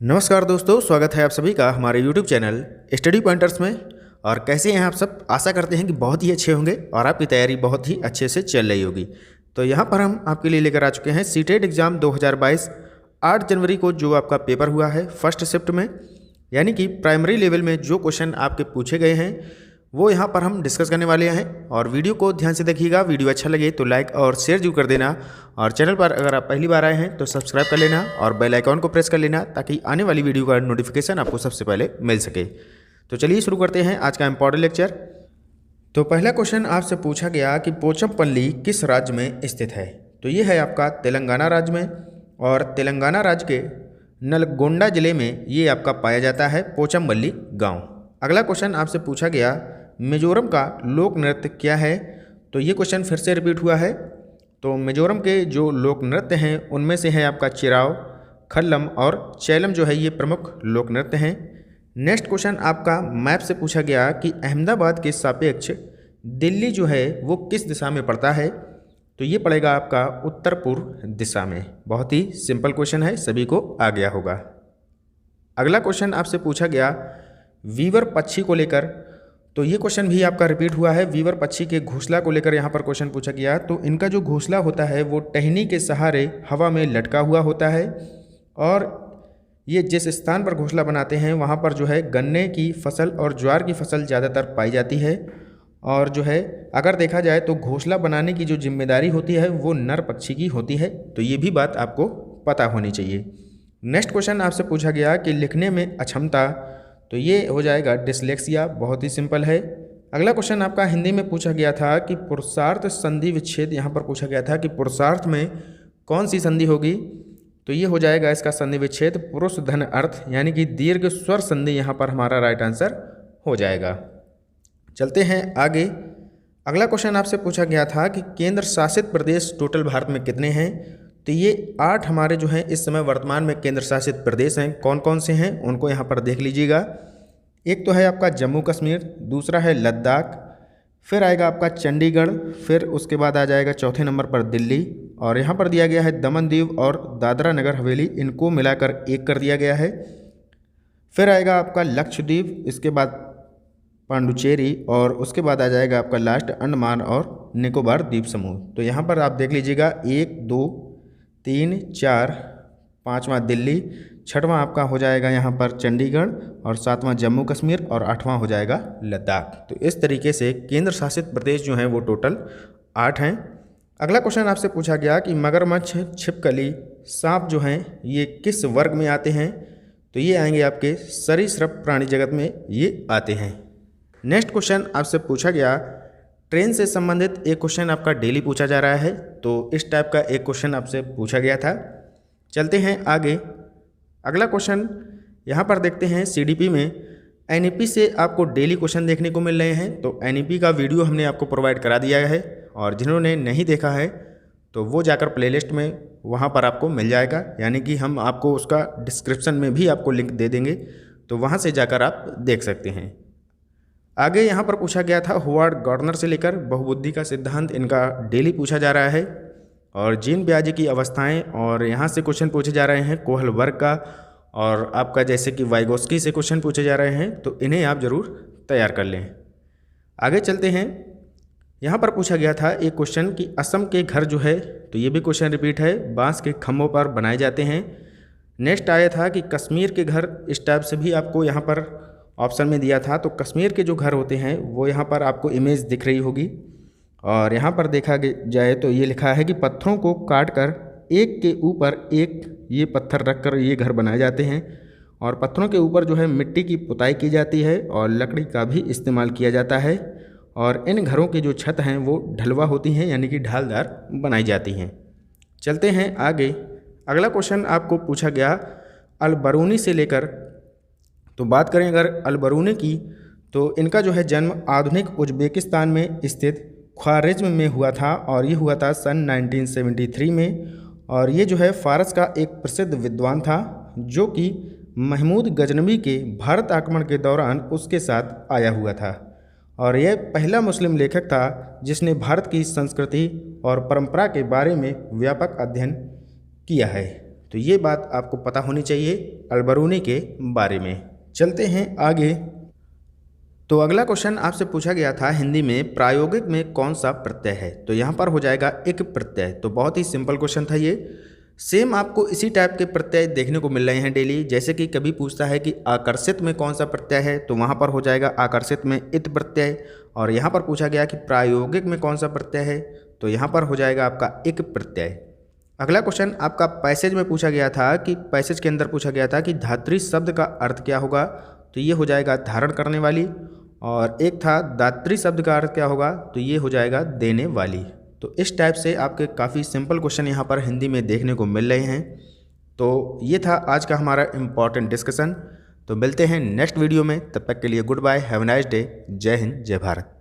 नमस्कार दोस्तों, स्वागत है आप सभी का हमारे YouTube चैनल स्टडी पॉइंटर्स में। और कैसे हैं आप सब? आशा करते हैं कि बहुत ही अच्छे होंगे और आपकी तैयारी बहुत ही अच्छे से चल रही होगी। तो यहाँ पर हम आपके लिए लेकर आ चुके हैं सीटेट एग्ज़ाम 2022 8 जनवरी को जो आपका पेपर हुआ है फर्स्ट शिफ्ट में, यानी कि प्राइमरी लेवल में जो क्वेश्चन आपके पूछे गए हैं वो यहाँ पर हम डिस्कस करने वाले हैं। और वीडियो को ध्यान से देखिएगा। वीडियो अच्छा लगे तो लाइक और शेयर जरूर कर देना, और चैनल पर अगर आप पहली बार आए हैं तो सब्सक्राइब कर लेना और बेल आइकॉन को प्रेस कर लेना ताकि आने वाली वीडियो का नोटिफिकेशन आपको सबसे पहले मिल सके। तो चलिए शुरू करते हैं आज का इम्पॉर्टेंट लेक्चर। तो पहला क्वेश्चन आपसे पूछा गया कि पोचमपल्ली किस राज्य में स्थित है? तो ये है आपका तेलंगाना राज्य में, और तेलंगाना राज्य के नलगोंडा जिले में ये आपका पाया जाता है पोचमपल्ली गाँव। अगला क्वेश्चन आपसे पूछा गया मिजोरम का लोक नृत्य क्या है? तो ये क्वेश्चन फिर से रिपीट हुआ है। तो मिजोरम के जो लोक नृत्य हैं उनमें से है आपका चिराव, खल्लम और चैलम जो है ये प्रमुख लोक नृत्य हैं। नेक्स्ट क्वेश्चन आपका मैप से पूछा गया कि अहमदाबाद के सापेक्ष दिल्ली जो है वो किस दिशा में पड़ता है? तो ये पड़ेगा आपका उत्तर पूर्व दिशा में। बहुत ही सिंपल क्वेश्चन है, सभी को आ गया होगा। अगला क्वेश्चन आपसे पूछा गया वीवर पक्षी को लेकर। तो ये क्वेश्चन भी आपका रिपीट हुआ है। वीवर पक्षी के घोंसला को लेकर यहाँ पर क्वेश्चन पूछा गया। तो इनका जो घोंसला होता है वो टहनी के सहारे हवा में लटका हुआ होता है, और ये जिस स्थान पर घोंसला बनाते हैं वहाँ पर जो है गन्ने की फसल और ज्वार की फसल ज़्यादातर पाई जाती है। और जो है अगर देखा जाए तो घोंसला बनाने की जो जिम्मेदारी होती है वो नर पक्षी की होती है। तो ये भी बात आपको पता होनी चाहिए। नेक्स्ट क्वेश्चन आपसे पूछा गया कि लिखने में अक्षमता। तो ये हो जाएगा डिसलेक्सिया। बहुत ही सिंपल है। अगला क्वेश्चन आपका हिंदी में पूछा गया था कि पुरुषार्थ संधि विच्छेद। यहाँ पर पूछा गया था कि पुरुषार्थ में कौन सी संधि होगी? तो ये हो जाएगा इसका संधि विच्छेद पुरुष धन अर्थ, यानी कि दीर्घ स्वर संधि यहाँ पर हमारा राइट आंसर हो जाएगा। चलते हैं आगे। अगला क्वेश्चन आपसे पूछा गया था कि केंद्र शासित प्रदेश टोटल भारत में कितने हैं? तो ये 8 हमारे जो हैं इस समय वर्तमान में केंद्र शासित प्रदेश हैं। कौन कौन से हैं उनको यहाँ पर देख लीजिएगा। एक तो है आपका जम्मू कश्मीर, दूसरा है लद्दाख, फिर आएगा आपका चंडीगढ़, फिर उसके बाद आ जाएगा चौथे नंबर पर दिल्ली, और यहाँ पर दिया गया है दमन दीव और दादरा नगर हवेली, इनको मिलाकर एक कर दिया गया है। फिर आएगा आपका लक्षद्वीप, इसके बाद पांडुचेरी, और उसके बाद आ जाएगा आपका लास्ट अंडमान और निकोबार द्वीप समूह। तो यहाँ पर आप देख लीजिएगा 1 2 3 4, पाँचवा दिल्ली, छठवां आपका हो जाएगा यहाँ पर चंडीगढ़, और सातवां जम्मू कश्मीर, और आठवां हो जाएगा लद्दाख। तो इस तरीके से केंद्र शासित प्रदेश जो हैं वो टोटल 8 हैं। अगला क्वेश्चन आपसे पूछा गया कि मगरमच्छ, छिपकली, सांप जो हैं ये किस वर्ग में आते हैं? तो ये आएंगे आपके सरीसृप प्राणी जगत में ये आते हैं। नेक्स्ट क्वेश्चन आपसे पूछा गया ट्रेन से संबंधित एक क्वेश्चन आपका डेली पूछा जा रहा है। तो इस टाइप का एक क्वेश्चन आपसे पूछा गया था। चलते हैं आगे। अगला क्वेश्चन यहाँ पर देखते हैं सीडीपी में एनईपी से आपको डेली क्वेश्चन देखने को मिल रहे हैं। तो एनईपी का वीडियो हमने आपको प्रोवाइड करा दिया है, और जिन्होंने नहीं देखा है तो वो जाकर प्लेलिस्ट में वहाँ पर आपको मिल जाएगा, यानी कि हम आपको उसका डिस्क्रिप्शन में भी आपको लिंक दे देंगे, तो वहाँ से जाकर आप देख सकते हैं। आगे यहाँ पर पूछा गया था होवार्ड गार्डनर से लेकर बहुबुद्धि का सिद्धांत, इनका डेली पूछा जा रहा है। और जीन ब्याजी की अवस्थाएं, और यहाँ से क्वेश्चन पूछे जा रहे हैं कोहल वर्ग का, और आपका जैसे कि वाइगोस्की से क्वेश्चन पूछे जा रहे हैं, तो इन्हें आप ज़रूर तैयार कर लें। आगे चलते हैं। यहाँ पर पूछा गया था एक क्वेश्चन कि असम के घर जो है, तो ये भी क्वेश्चन रिपीट है, बांस के खम्भों पर बनाए जाते हैं। नेक्स्ट आया था कि कश्मीर के घर, इस टाइप से भी आपको यहाँ पर ऑप्शन में दिया था। तो कश्मीर के जो घर होते हैं वो यहाँ पर आपको इमेज दिख रही होगी, और यहाँ पर देखा जाए तो ये लिखा है कि पत्थरों को काट कर एक के ऊपर एक ये पत्थर रख कर ये घर बनाए जाते हैं, और पत्थरों के ऊपर जो है मिट्टी की पुताई की जाती है, और लकड़ी का भी इस्तेमाल किया जाता है। और इन घरों की जो छत हैं वो ढलवा होती हैं, यानी कि ढालदार बनाई जाती हैं। चलते हैं आगे। अगला क्वेश्चन आपको पूछा गया अलबरूनी से लेकर। तो बात करें अगर अलबरूनी की, तो इनका जो है जन्म आधुनिक उज्बेकिस्तान में स्थित ख्वारिज्म में हुआ था, और ये हुआ था सन 1973 में। और ये जो है फारस का एक प्रसिद्ध विद्वान था, जो कि महमूद गजनवी के भारत आक्रमण के दौरान उसके साथ आया हुआ था। और यह पहला मुस्लिम लेखक था जिसने भारत की संस्कृति और परंपरा के बारे में व्यापक अध्ययन किया है। तो ये बात आपको पता होनी चाहिए अलबरूनी के बारे में। चलते हैं आगे। तो अगला क्वेश्चन आपसे पूछा गया था हिंदी में प्रायोगिक में कौन सा प्रत्यय है, तो यहाँ पर हो जाएगा इक प्रत्यय। तो बहुत ही सिंपल क्वेश्चन था ये। सेम आपको इसी टाइप के प्रत्यय देखने को मिल रहे हैं डेली। जैसे कि कभी पूछता है कि आकर्षित में कौन सा प्रत्यय है, तो वहाँ पर हो जाएगा आकर्षित में इत प्रत्यय। और यहाँ पर पूछा गया कि प्रायोगिक में कौन सा प्रत्यय है, तो यहाँ पर हो जाएगा आपका इक प्रत्यय। अगला क्वेश्चन आपका पैसेज में पूछा गया था कि पैसेज के अंदर पूछा गया था कि धात्री शब्द का अर्थ क्या होगा, तो ये हो जाएगा धारण करने वाली। और एक था दात्री शब्द का अर्थ क्या होगा, तो ये हो जाएगा देने वाली। तो इस टाइप से आपके काफ़ी सिंपल क्वेश्चन यहाँ पर हिंदी में देखने को मिल रहे हैं। तो ये था आज का हमारा इम्पॉर्टेंट डिस्कशन। तो मिलते हैं नेक्स्ट वीडियो में, तब तक के लिए good bye, have a nice day, जय हिंद जय भारत।